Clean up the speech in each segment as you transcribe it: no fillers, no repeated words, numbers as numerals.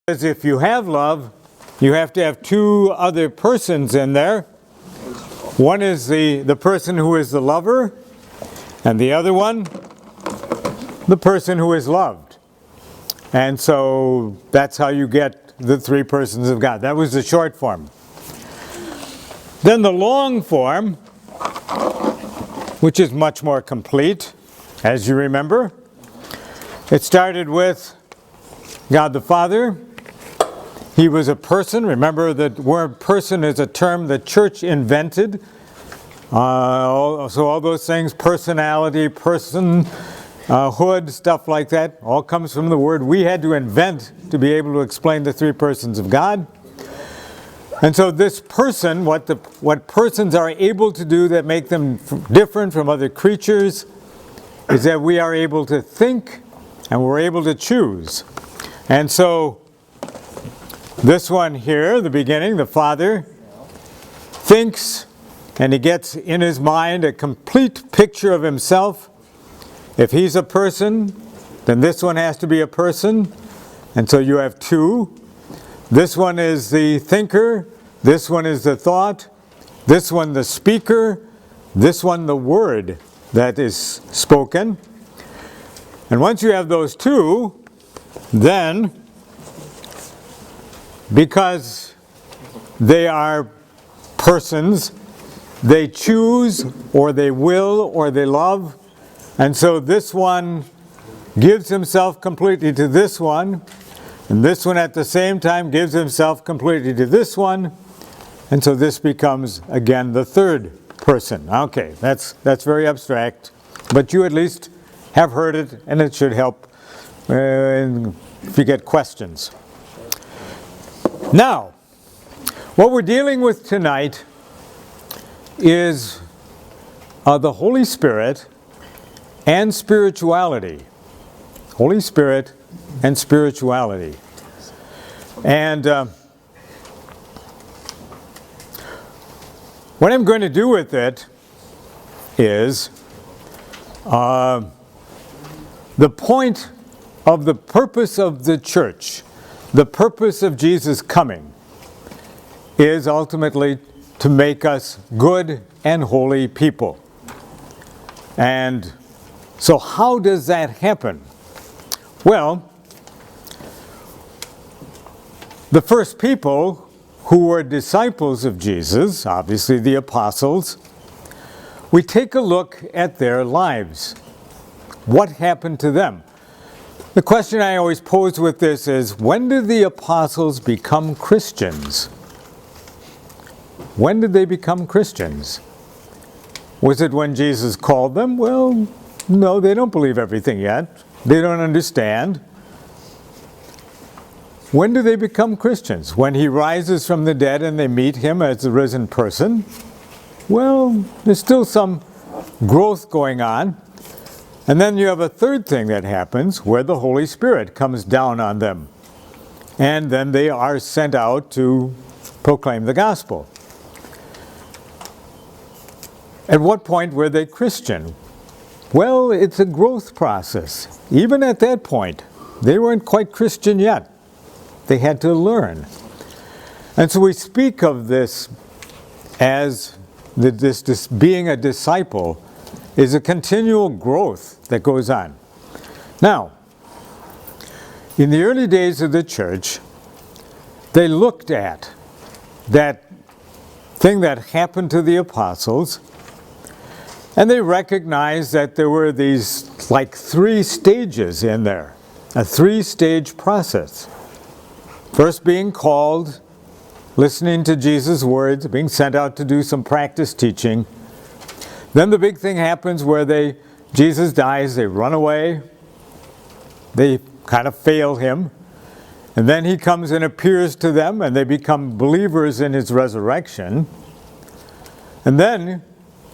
Because if you have love, you have to have two other persons in there. One is the person who is the lover, and the other one, the person who is loved. And so that's how you get the three persons of God. That was the short form. Then the long form, which is much more complete, as you remember. It started with God the Father. He was a person. Remember, the word person is a term the church invented. So all those things, personality, personhood, stuff like that, all comes from the word we had to invent to be able to explain the three persons of God. And so this person, what persons are able to do that make them different from other creatures is that we are able to think and we're able to choose. And so this one here, the beginning, the Father, thinks, and he gets in his mind a complete picture of himself. If he's a person, then this one has to be a person. And so you have two. This one is the thinker. This one is the thought. This one the speaker. This one the word that is spoken. And once you have those two, then because they are persons, they choose, or they will, or they love. And so this one gives himself completely to this one, and this one at the same time gives himself completely to this one, and so this becomes, again, the third person. Okay, that's very abstract, but you at least have heard it, and it should help if you get questions. Now, what we're dealing with tonight is the Holy Spirit and spirituality. Holy Spirit and spirituality. And what I'm going to do with it is the point of the purpose of the church. The purpose of Jesus' coming is ultimately to make us good and holy people. And so how does that happen? Well, the first people who were disciples of Jesus, obviously the apostles, we take a look at their lives. What happened to them? The question I always pose with this is, when did the apostles become Christians? When did they become Christians? Was it when Jesus called them? Well, no, they don't believe everything yet. They don't understand. When do they become Christians? When he rises from the dead and they meet him as the risen person? Well, there's still some growth going on. And then you have a third thing that happens where the Holy Spirit comes down on them. And then they are sent out to proclaim the gospel. At what point were they Christian? Well, it's a growth process. Even at that point, they weren't quite Christian yet. They had to learn. And so we speak of this as this being a disciple is a continual growth that goes on. Now, in the early days of the church, they looked at that thing that happened to the apostles, and they recognized that there were these like three stages in there, a three-stage process. First being called, listening to Jesus' words, being sent out to do some practice teaching. Then the big thing happens where Jesus dies, they run away, they kind of fail him, and then he comes and appears to them and they become believers in his resurrection. And then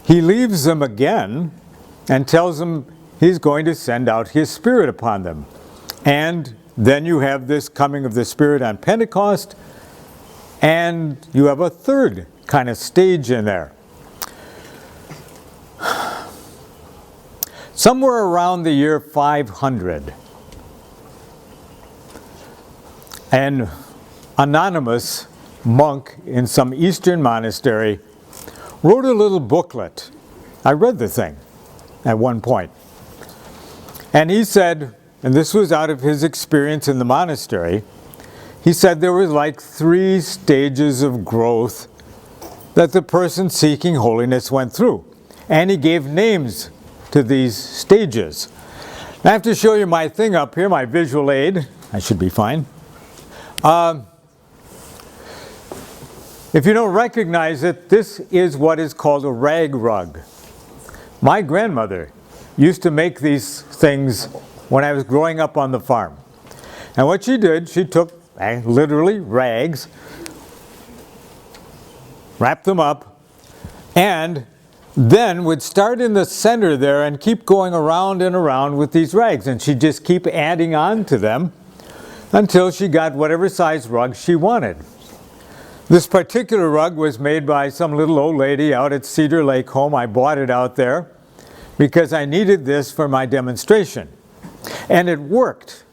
he leaves them again and tells them he's going to send out his Spirit upon them. And then you have this coming of the Spirit on Pentecost, and you have a third kind of stage in there. Somewhere around the year 500, an anonymous monk in some Eastern monastery wrote a little booklet. I read the thing at one point. And he said, and this was out of his experience in the monastery, he said there was like 3 stages of growth that the person seeking holiness went through. And he gave names to these stages. I have to show you my thing up here, my visual aid. I should be fine. If you don't recognize it, this is what is called a rag rug. My grandmother used to make these things when I was growing up on the farm. And what she did, she took literally rags, wrapped them up, and then would start in the center there and keep going around and around with these rags. And she'd just keep adding on to them until she got whatever size rug she wanted. This particular rug was made by some little old lady out at Cedar Lake Home. I bought it out there because I needed this for my demonstration. And it worked.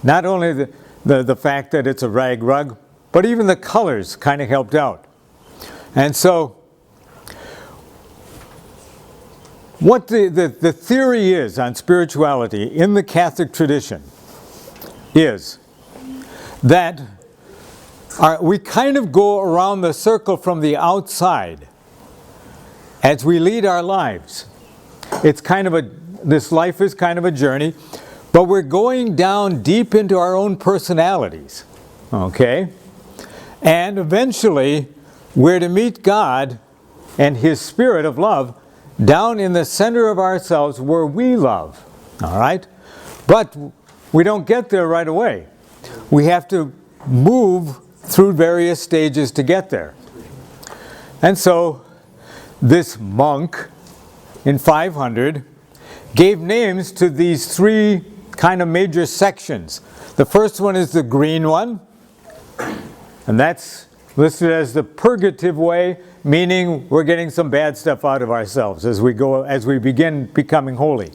Not only the fact that it's a rag rug, but even the colors kind of helped out. And so, what the theory is on spirituality in the Catholic tradition is that we kind of go around the circle from the outside as we lead our lives. It's kind of this life is kind of a journey, but we're going down deep into our own personalities, okay? And eventually, we're to meet God and His Spirit of love down in the center of ourselves where we love, all right? But we don't get there right away. We have to move through various stages to get there. And so this monk in 500 gave names to these 3 kind of major sections. The first one is the green one, and that's listed as the purgative way, meaning we're getting some bad stuff out of ourselves as we begin becoming holy.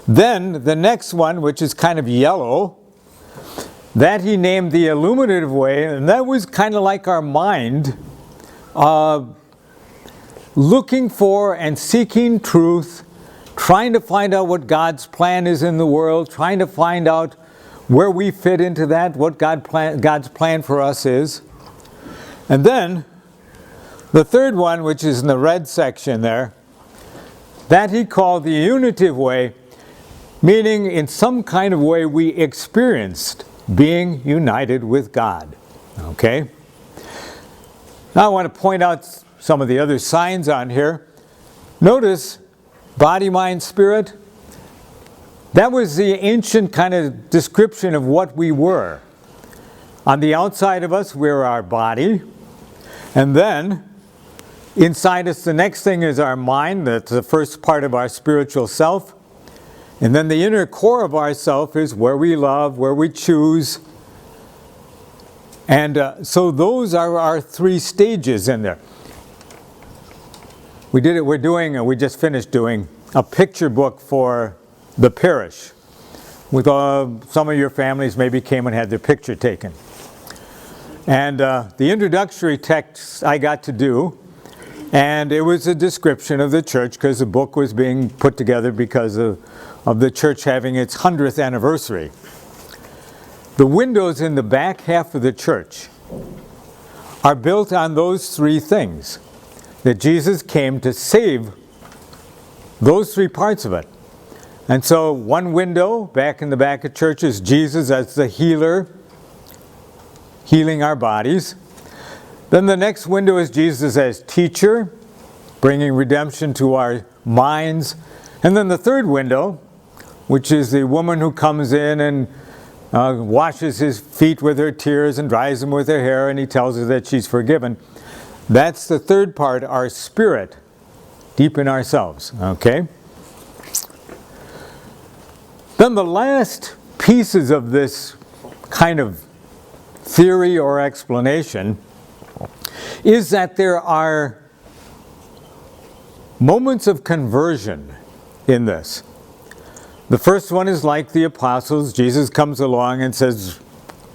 Then the next one, which is kind of yellow, that he named the illuminative way, and that was kind of like our mind, looking for and seeking truth, trying to find out what God's plan is in the world, trying to find out where we fit into that, what God's plan for us is. And then the third one, which is in the red section there, that he called the unitive way, meaning in some kind of way we experienced being united with God. Okay? Now I want to point out some of the other signs on here. Notice body, mind, spirit. That was the ancient kind of description of what we were. On the outside of us, we're our body. And then inside us, the next thing is our mind. That's the first part of our spiritual self. And then the inner core of ourself is where we love, where we choose. And so those are our 3 stages in there. We just finished doing a picture book for the parish. With some of your families maybe came and had their picture taken. And the introductory text I got to do, and it was a description of the church because the book was being put together because of the church having its 100th anniversary. The windows in the back half of the church are built on those 3 things. That Jesus came to save those 3 parts of it. And so one window back in the back of church is Jesus as the healer, healing our bodies. Then the next window is Jesus as teacher, bringing redemption to our minds. And then the third window, which is the woman who comes in and washes his feet with her tears and dries them with her hair, and he tells her that she's forgiven. That's the third part, our spirit, deep in ourselves, okay? Then the last pieces of this kind of theory or explanation is that there are moments of conversion in this. The first one is like the apostles. Jesus comes along and says,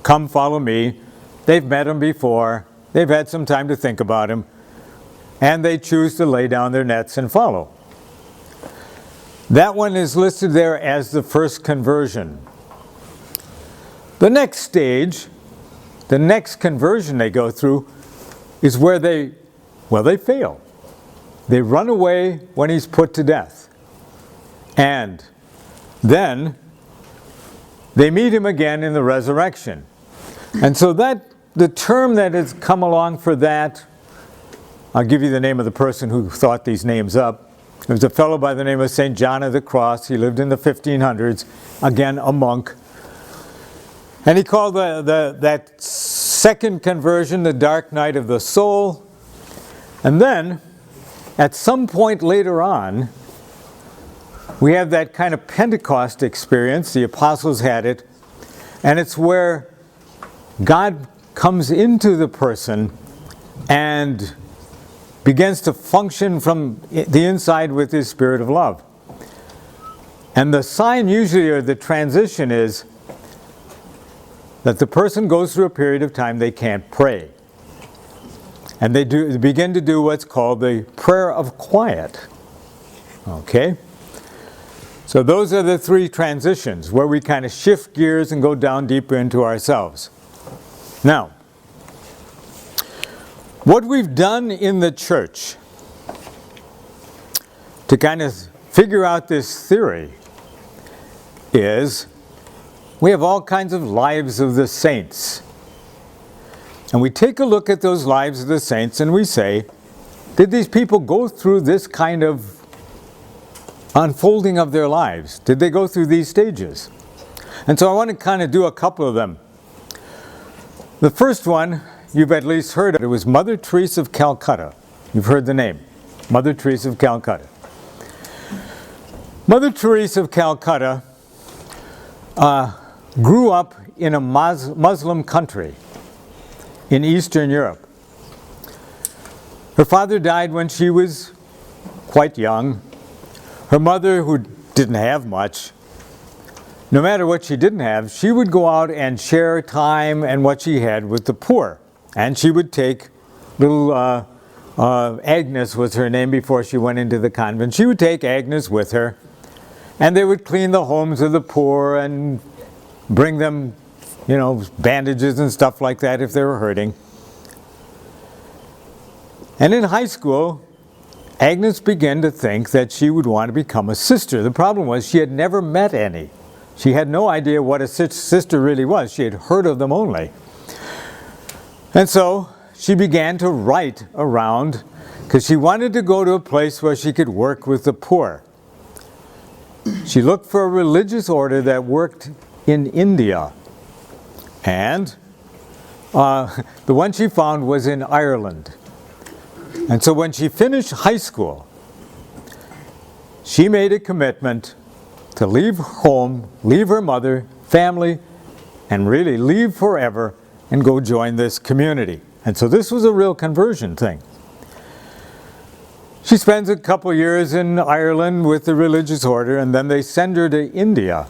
come follow me. They've met him before. They've had some time to think about him. And they choose to lay down their nets and follow. That one is listed there as the first conversion. The next stage, the next conversion they go through, is where they fail. They run away when he's put to death. And then they meet him again in the resurrection. And so the term that has come along for that, I'll give you the name of the person who thought these names up. There was a fellow by the name of St. John of the Cross. He lived in the 1500s, again a monk. And he called that second conversion the dark night of the soul. And then, at some point later on, we have that kind of Pentecost experience. The apostles had it. And it's where God comes into the person and begins to function from the inside with his spirit of love. And the sign usually, or the transition, is that the person goes through a period of time they can't pray. And they begin to do what's called the prayer of quiet. Okay? So those are the three transitions where we kind of shift gears and go down deeper into ourselves. Now, what we've done in the church to kind of figure out this theory is we have all kinds of lives of the saints. And we take a look at those lives of the saints and we say, did these people go through this kind of unfolding of their lives? Did they go through these stages? And so I want to kind of do a couple of them. The first one, you've at least heard of. It was Mother Teresa of Calcutta. You've heard the name, Mother Teresa of Calcutta. Mother Teresa of Calcutta grew up in a Muslim country in Eastern Europe. Her father died when she was quite young. Her mother, who didn't have much, no matter what she didn't have, she would go out and share time and what she had with the poor. And she would take little Agnes was her name before she went into the convent. She would take Agnes with her, and they would clean the homes of the poor and bring them, bandages and stuff like that if they were hurting. And in high school, Agnes began to think that she would want to become a sister. The problem was she had never met any. She had no idea what a sister really was. She had heard of them only. And so she began to write around because she wanted to go to a place where she could work with the poor. She looked for a religious order that worked in India. And the one she found was in Ireland. And so when she finished high school, she made a commitment to leave home, leave her mother, family, and really leave forever and go join this community. And so this was a real conversion thing. She spends a couple years in Ireland with the religious order, and then they send her to India.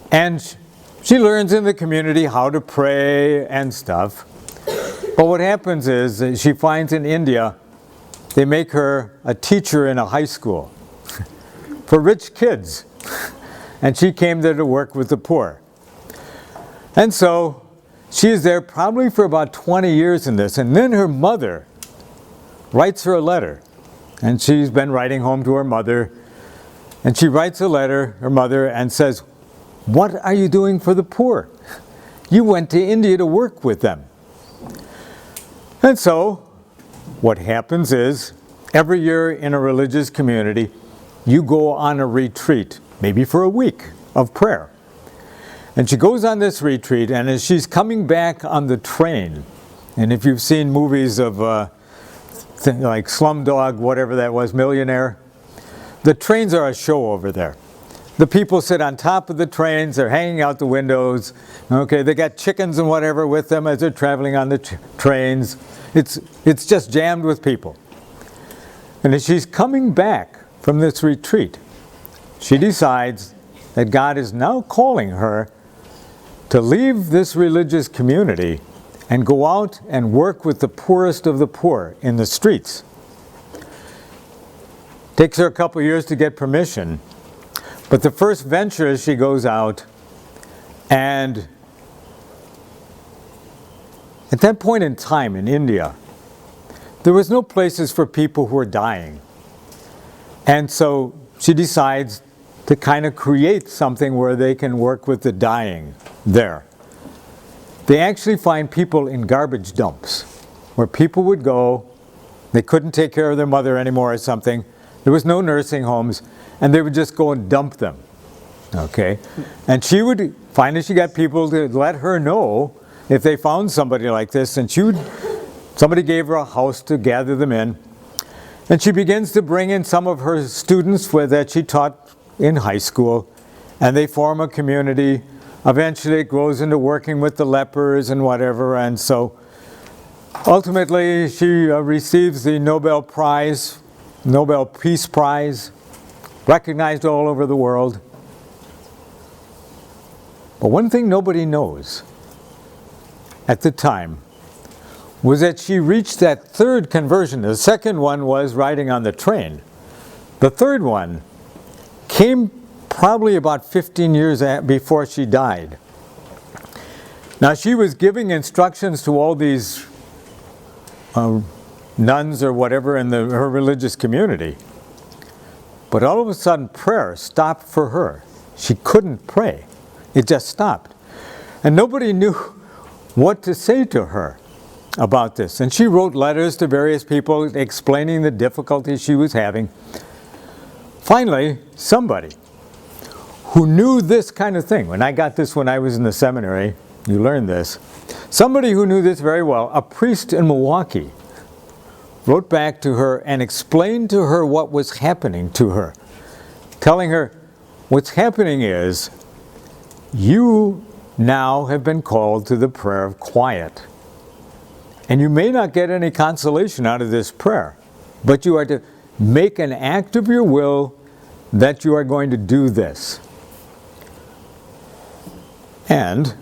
And she learns in the community how to pray and stuff. But what happens is that she finds in India, they make her a teacher in a high school for rich kids. And she came there to work with the poor. And so she is there probably for about 20 years in this. And then her mother writes her a letter. And she's been writing home to her mother. And she writes a letter, her mother, and says, "What are you doing for the poor? You went to India to work with them." And so what happens is, every year in a religious community, you go on a retreat, maybe for a week of prayer. And she goes on this retreat, and as she's coming back on the train, and if you've seen movies of like Slumdog, whatever that was, Millionaire, the trains are a show over there. The people sit on top of the trains, they're hanging out the windows, okay, they got chickens and whatever with them as they're traveling on the trains. It's just jammed with people. And as she's coming back from this retreat, she decides that God is now calling her to leave this religious community and go out and work with the poorest of the poor in the streets. Takes her a couple years to get permission, but the first venture is she goes out, and at that point in time in India, there was no places for people who were dying. And so she decides to kind of create something where they can work with the dying there. They actually find people in garbage dumps where people would go, they couldn't take care of their mother anymore or something, there was no nursing homes, and they would just go and dump them. Okay? And she would, finally she got people to let her know if they found somebody like this, and somebody gave her a house to gather them in. And she begins to bring in some of her students that she taught in high school, and they form a community. Eventually it grows into working with the lepers and whatever, and so ultimately she receives the Nobel Peace Prize, recognized all over the world. But one thing nobody knows at the time was that she reached that third conversion. The second one was riding on the train. The third one came probably about 15 years before she died. Now she was giving instructions to all these nuns or whatever in her religious community. But all of a sudden prayer stopped for her. She couldn't pray. It just stopped. And nobody knew what to say to her about this. And she wrote letters to various people explaining the difficulties she was having. Finally, somebody who knew this kind of thing, when I got this when I was in the seminary, you learned this, somebody who knew this very well, a priest in Milwaukee, wrote back to her and explained to her what was happening to her, telling her, what's happening is, you now have been called to the prayer of quiet. And you may not get any consolation out of this prayer, but you are to make an act of your will that you are going to do this. And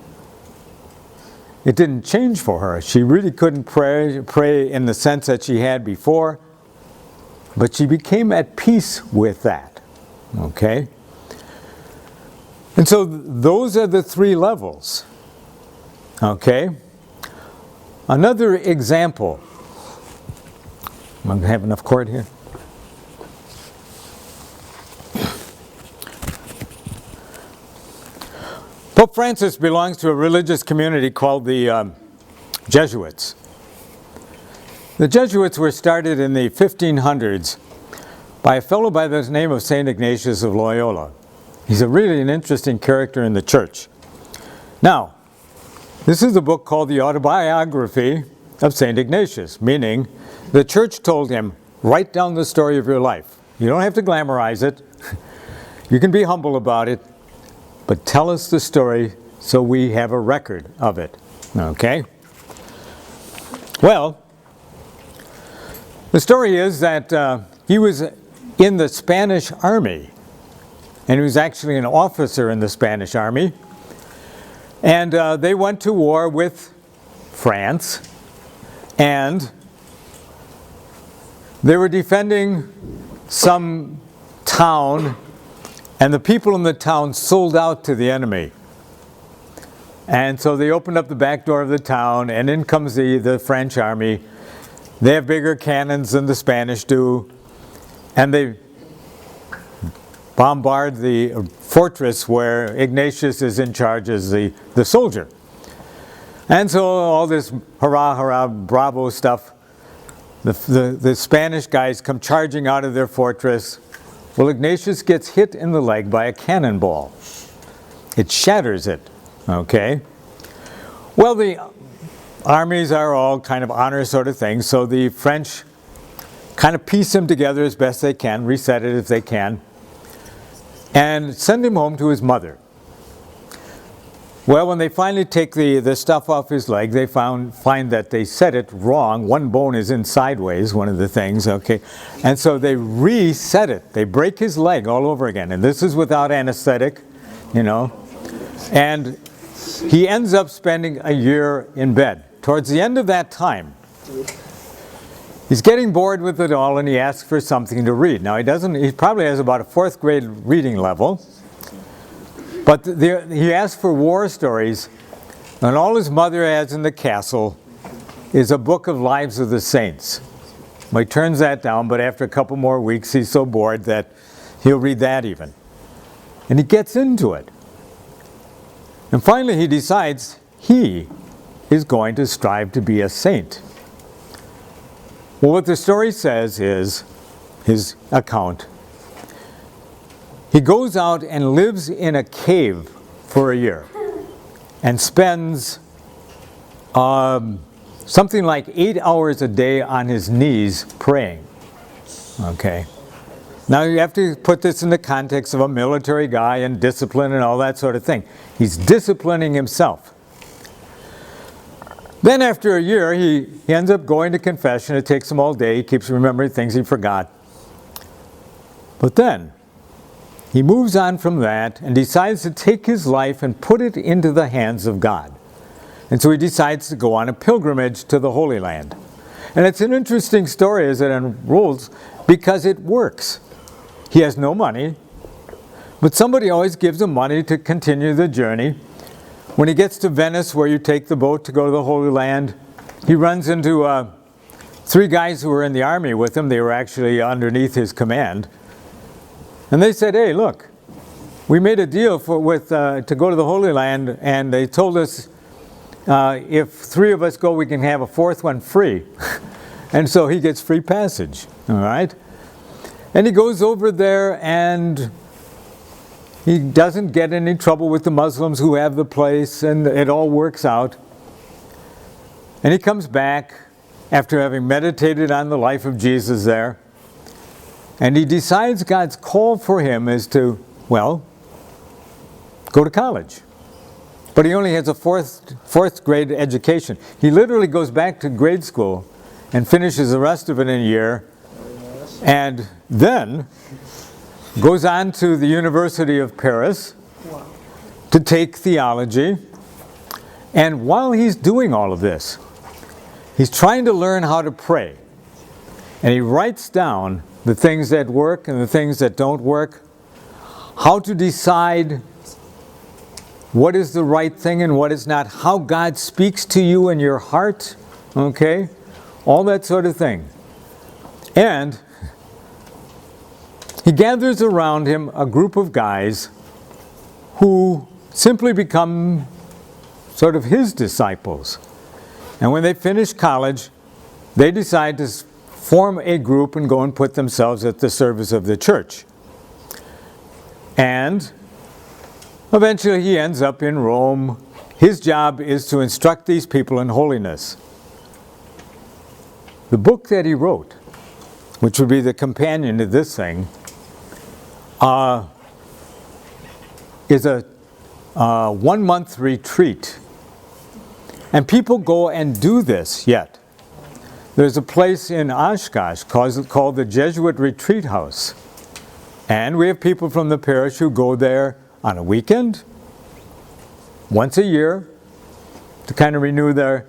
it didn't change for her. She really couldn't pray in the sense that she had before, but she became at peace with that. Okay? And so those are the three levels. Okay? Another example. I'm going to have enough cord here. Pope Francis belongs to a religious community called the Jesuits. The Jesuits were started in the 1500s by a fellow by the name of St. Ignatius of Loyola. He's really an interesting character in the church. Now, this is a book called The Autobiography of St. Ignatius, meaning the church told him, write down the story of your life. You don't have to glamorize it. You can be humble about it, but tell us the story so we have a record of it. Okay? Well, the story is that he was in the Spanish army, and he was actually an officer in the Spanish army. And they went to war with France, and they were defending some town, and the people in the town sold out to the enemy. And so they opened up the back door of the town, and in comes the French army. They have bigger cannons than the Spanish do, and they bombard the fortress where Ignatius is in charge as the soldier. And so all this hurrah, hurrah, bravo stuff, the Spanish guys come charging out of their fortress. Well, Ignatius gets hit in the leg by a cannonball. It shatters it, okay? Well, the armies are all kind of honor sort of things, so the French kind of piece him together as best they can, reset it if they can, and send him home to his mother. Well, when they finally take the stuff off his leg, they find that they set it wrong. One bone is in sideways, one of the things, okay? And so they reset it. They break his leg all over again. And this is without anesthetic, you know. And he ends up spending a year in bed. Towards the end of that time, he's getting bored with it all and he asks for something to read. Now he probably has about a 4th grade reading level, but he asks for war stories, and all his mother has in the castle is a book of Lives of the Saints. Well, he turns that down, but after a couple more weeks he's so bored that he'll read that even. And he gets into it. And finally he decides he is going to strive to be a saint. Well, what the story says is, his account, he goes out and lives in a cave for a year and spends something like 8 hours a day on his knees praying. Okay. Now you have to put this in the context of a military guy and discipline and all that sort of thing. He's disciplining himself. Then after a year, he ends up going to confession. It takes him all day. He keeps remembering things he forgot. But then, he moves on from that and decides to take his life and put it into the hands of God. And so he decides to go on a pilgrimage to the Holy Land. And it's an interesting story as it unrolls because it works. He has no money, but somebody always gives him money to continue the journey. When he gets to Venice, where you take the boat to go to the Holy Land, he runs into 3 guys who were in the army with him. They were actually underneath his command. And they said, hey, look, we made a deal to go to the Holy Land, and they told us if 3 of us go, we can have a 4th one free. And so he gets free passage, all right? And he goes over there and he doesn't get any trouble with the Muslims who have the place, and it all works out. And he comes back after having meditated on the life of Jesus there, and he decides God's call for him is to, well, go to college. But he only has a 4th grade education. He literally goes back to grade school and finishes the rest of it in a year, and then goes on to the University of Paris to take theology. And while he's doing all of this, he's trying to learn how to pray. And he writes down the things that work and the things that don't work, how to decide what is the right thing and what is not, how God speaks to you in your heart, okay? All that sort of thing. And he gathers around him a group of guys who simply become sort of his disciples. And when they finish college, they decide to form a group and go and put themselves at the service of the church. And eventually he ends up in Rome. His job is to instruct these people in holiness. The book that he wrote, which would be the companion to this thing, is a 1-month retreat. And people go and do this yet. There's a place in Oshkosh called the Jesuit Retreat House. And we have people from the parish who go there on a weekend, once a year, to kind of renew their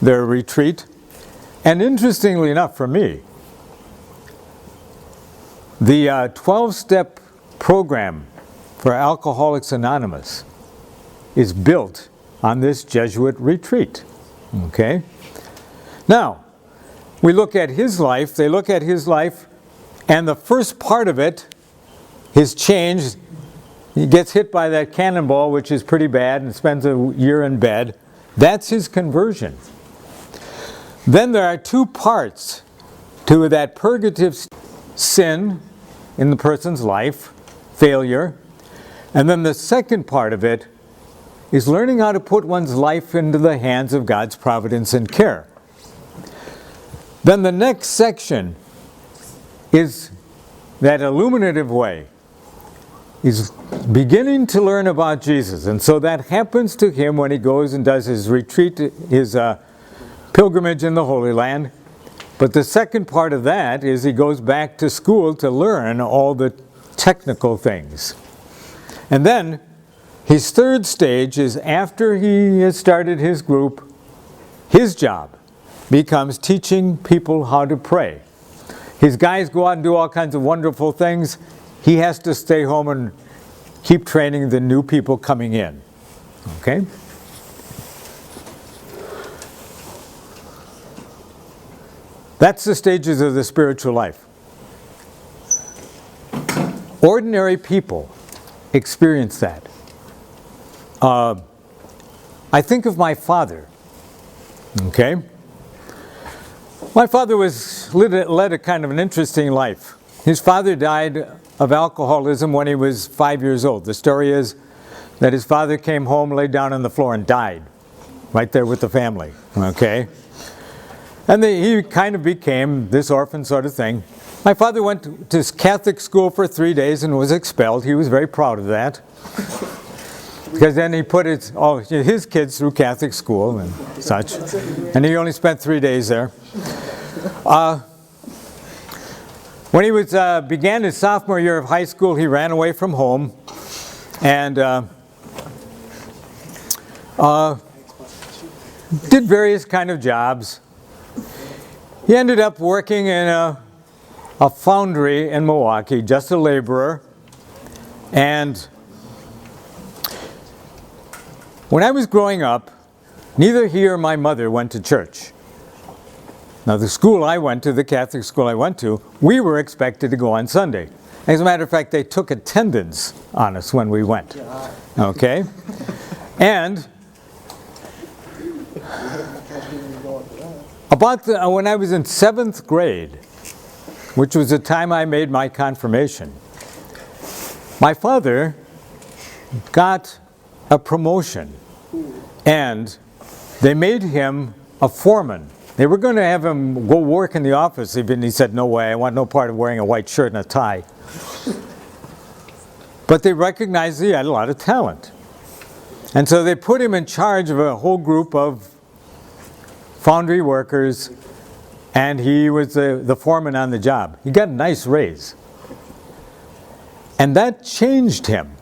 retreat. And interestingly enough for me, the 12-step program for Alcoholics Anonymous is built on this Jesuit retreat. Okay? Now, we look at his life, they look at his life, and the first part of it, his change, he gets hit by that cannonball, which is pretty bad, and spends a year in bed. That's his conversion. Then there are 2 parts to that purgative sin in the person's life, failure. And then the second part of it is learning how to put one's life into the hands of God's providence and care. Then the next section is that illuminative way. He's beginning to learn about Jesus. And so that happens to him when he goes and does his retreat, his pilgrimage in the Holy Land. But the second part of that is he goes back to school to learn all the technical things. And then His third stage is after he has started his group, his job becomes teaching people how to pray. His guys go out and do all kinds of wonderful things. He has to stay home and keep training the new people coming in. Okay? That's the stages of the spiritual life. Ordinary people experience that. I think of my father. Okay? My father led a kind of an interesting life. His father died of alcoholism when he was 5 years old. The story is that his father came home, laid down on the floor, and died right there with the family. Okay? And he kind of became this orphan sort of thing. My father went to Catholic school for 3 days and was expelled. He was very proud of that. Because then he put his kids through Catholic school and such. And he only spent 3 days there. When he began his sophomore year of high school, he ran away from home and did various kind of jobs. He ended up working in a foundry in Milwaukee, just a laborer. And when I was growing up, neither he or my mother went to church. Now, the school I went to, the Catholic school I went to, we were expected to go on Sunday. As a matter of fact, they took attendance on us when we went. Okay? And when I was in 7th grade, which was the time I made my confirmation, my father got a promotion, and they made him a foreman. They were going to have him go work in the office, and he said, "No way, I want no part of wearing a white shirt and a tie." But they recognized he had a lot of talent. And so they put him in charge of a whole group of foundry workers, and he was the foreman on the job. He got a nice raise. And that changed him.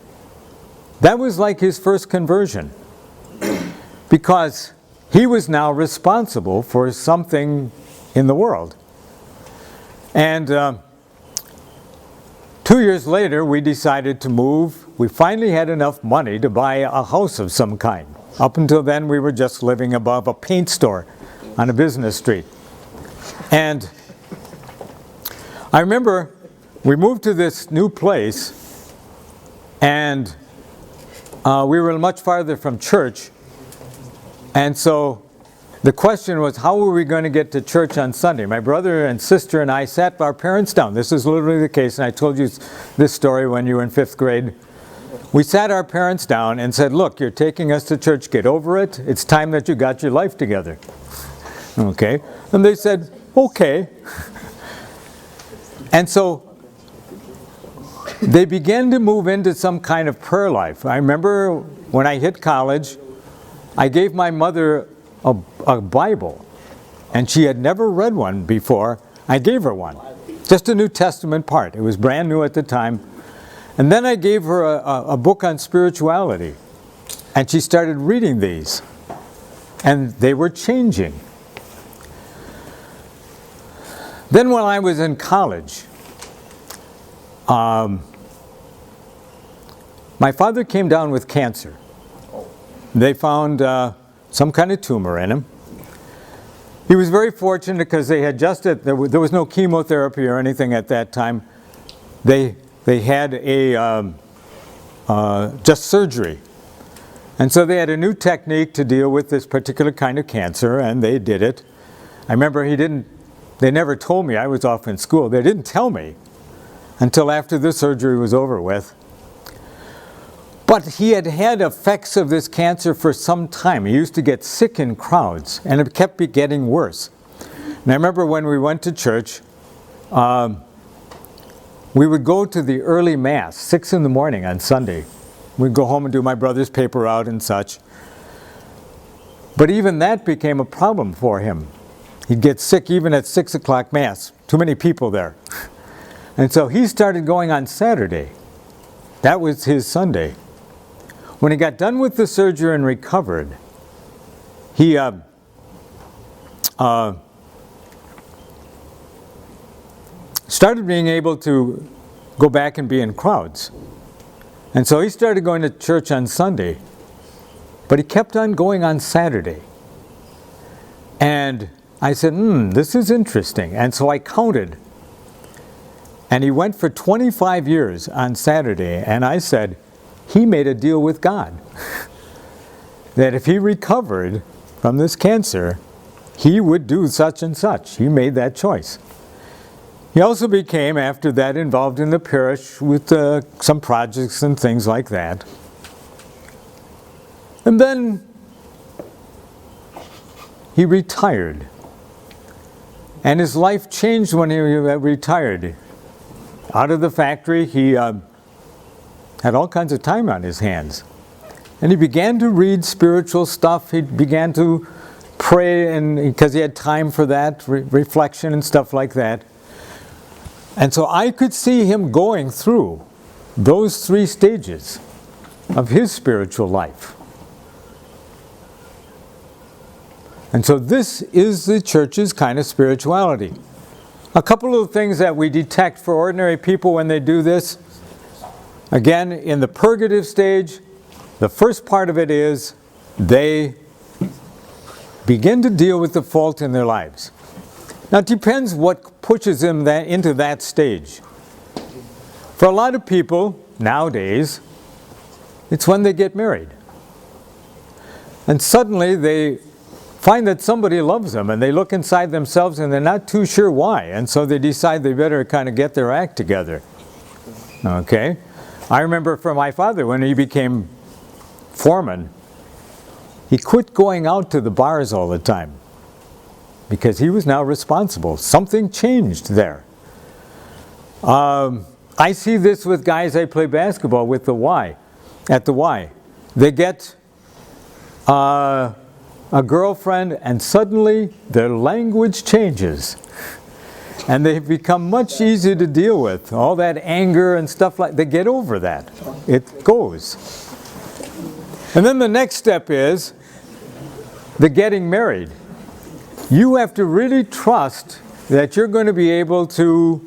That was like his first conversion. Because he was now responsible for something in the world. And 2 years later, we decided to move. We finally had enough money to buy a house of some kind. Up until then, we were just living above a paint store on a business street. And I remember we moved to this new place, and we were much farther from church. And so the question was, how were we going to get to church on Sunday? My brother and sister and I sat our parents down. This is literally the case, and I told you this story when you were in 5th grade. We sat our parents down and said, "Look, you're taking us to church. Get over it. It's time that you got your life together." Okay? And they said, "Okay." And so they began to move into some kind of prayer life. I remember when I hit college, I gave my mother a Bible, and she had never read one before. I gave her one, just a New Testament part. It was brand new at the time. And then I gave her a book on spirituality, and she started reading these, and they were changing. Then when I was in college, my father came down with cancer. They found some kind of tumor in him. He was very fortunate because they had there was no chemotherapy or anything at that time. They had just surgery. And so they had a new technique to deal with this particular kind of cancer, and they did it. I remember they never told me. I was off in school. They didn't tell me until after the surgery was over with. But he had had effects of this cancer for some time. He used to get sick in crowds, and it kept getting worse. And I remember when we went to church, we would go to the early Mass, 6 in the morning on Sunday. We'd go home and do my brother's paper route and such. But even that became a problem for him. He'd get sick even at 6 o'clock Mass. Too many people there. And so he started going on Saturday. That was his Sunday. When he got done with the surgery and recovered, he started being able to go back and be in crowds. And so he started going to church on Sunday, but he kept on going on Saturday. And I said, this is interesting. And so I counted. And he went for 25 years on Saturday. And I said, he made a deal with God that if he recovered from this cancer, he would do such and such. He made that choice. He also became, after that, involved in the parish with some projects and things like that. And then he retired. And his life changed when he retired. Out of the factory, he had all kinds of time on his hands. And he began to read spiritual stuff. He began to pray, and because he had time for that, reflection and stuff like that. And so I could see him going through those 3 stages of his spiritual life. And so this is the church's kind of spirituality. A couple of things that we detect for ordinary people when they do this. Again, in the purgative stage, the first part of it is they begin to deal with the fault in their lives. Now it depends what pushes them into that stage. For a lot of people nowadays, it's when they get married. And suddenly they find that somebody loves them, and they look inside themselves and they're not too sure why. And so they decide they better kind of get their act together. Okay? I remember for my father, when he became foreman, he quit going out to the bars all the time because he was now responsible. Something changed there. I see this with guys I play basketball with at the Y. They get a girlfriend, and suddenly their language changes. And they become much easier to deal with. All that anger and stuff they get over that. It goes. And then the next step is the getting married. You have to really trust that you're going to be able to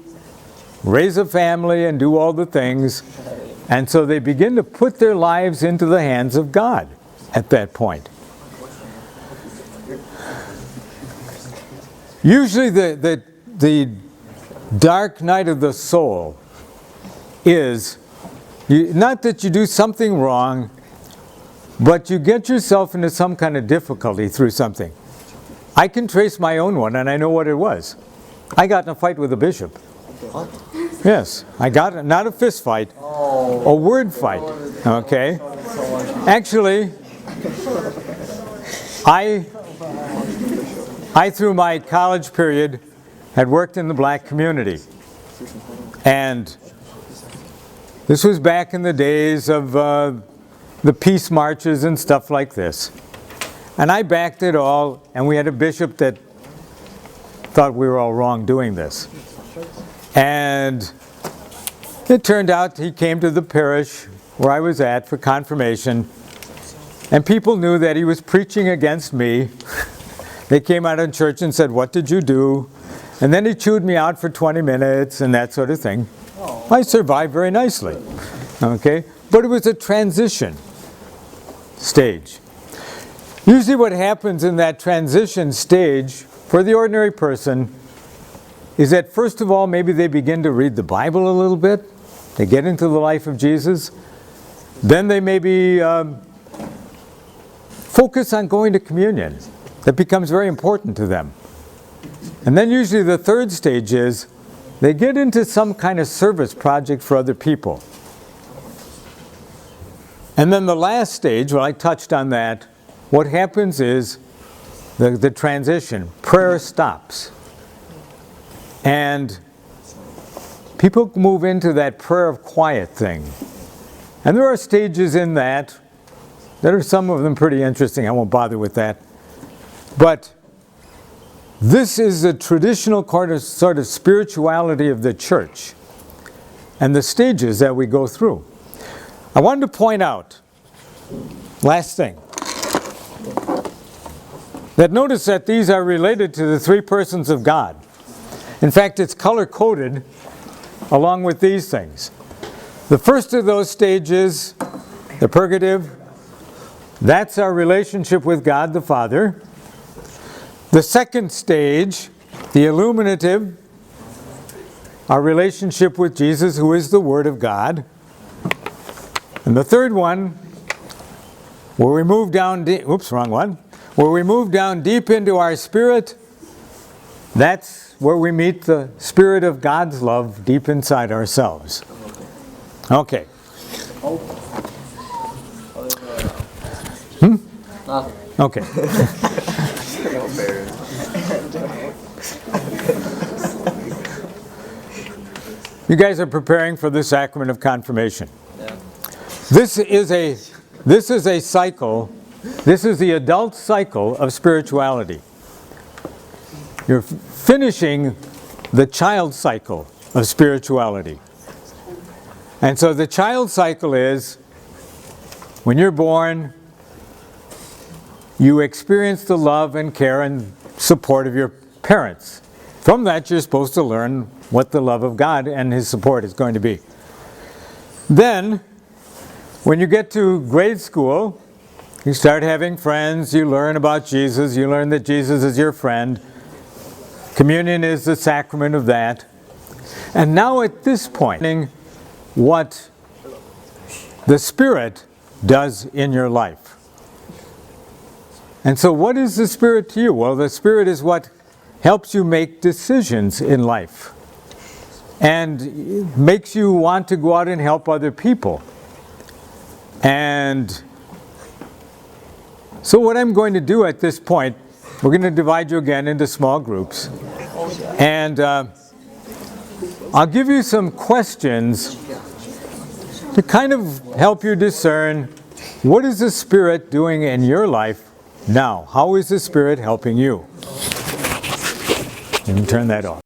raise a family and do all the things. And so they begin to put their lives into the hands of God at that point. Usually the dark night of the soul is, not that you do something wrong, but you get yourself into some kind of difficulty through something. I can trace my own one, and I know what it was. I got in a fight with a bishop. Yes, I got it, not a fist fight, a word fight, okay? Actually, I through my college period, had worked in the black community. And this was back in the days of the peace marches and stuff like this. And I backed it all, and we had a bishop that thought we were all wrong doing this. And it turned out he came to the parish where I was at for confirmation, and people knew that he was preaching against me. They came out of church and said, "What did you do?" And then he chewed me out for 20 minutes and that sort of thing. I survived very nicely. Okay? But it was a transition stage. Usually what happens in that transition stage for the ordinary person is that first of all, maybe they begin to read the Bible a little bit. They get into the life of Jesus. Then they maybe focus on going to communion. That becomes very important to them. And then usually the third stage is they get into some kind of service project for other people. And then the last stage, well, I touched on that, what happens is the transition. Prayer stops. And people move into that prayer of quiet thing. And there are stages in that are some of them pretty interesting. I won't bother with that. But this is the traditional sort of spirituality of the church and the stages that we go through. I wanted to point out last thing. That notice that these are related to the three persons of God. In fact, it's color-coded along with these things. The first of those stages, the purgative, that's our relationship with God the Father. The second stage, the illuminative, our relationship with Jesus, who is the Word of God. And the third one, where we move down deep, where we move down deep into our spirit, that's where we meet the Spirit of God's love deep inside ourselves. Okay. Okay. You guys are preparing for the sacrament of confirmation. Yeah. This is a cycle. This is the adult cycle of spirituality. You're finishing the child cycle of spirituality. And so the child cycle is, when you're born, you experience the love and care and support of your parents. From that, you're supposed to learn what the love of God and His support is going to be. Then, when you get to grade school, you start having friends, you learn about Jesus, you learn that Jesus is your friend. Communion is the sacrament of that. And now at this point, what the Spirit does in your life. And so what is the Spirit to you? Well, the Spirit is what helps you make decisions in life and makes you want to go out and help other people. And so what I'm going to do at this point, we're going to divide you again into small groups. And I'll give you some questions to kind of help you discern, what is the Spirit doing in your life now? How is the Spirit helping you? You can turn that off.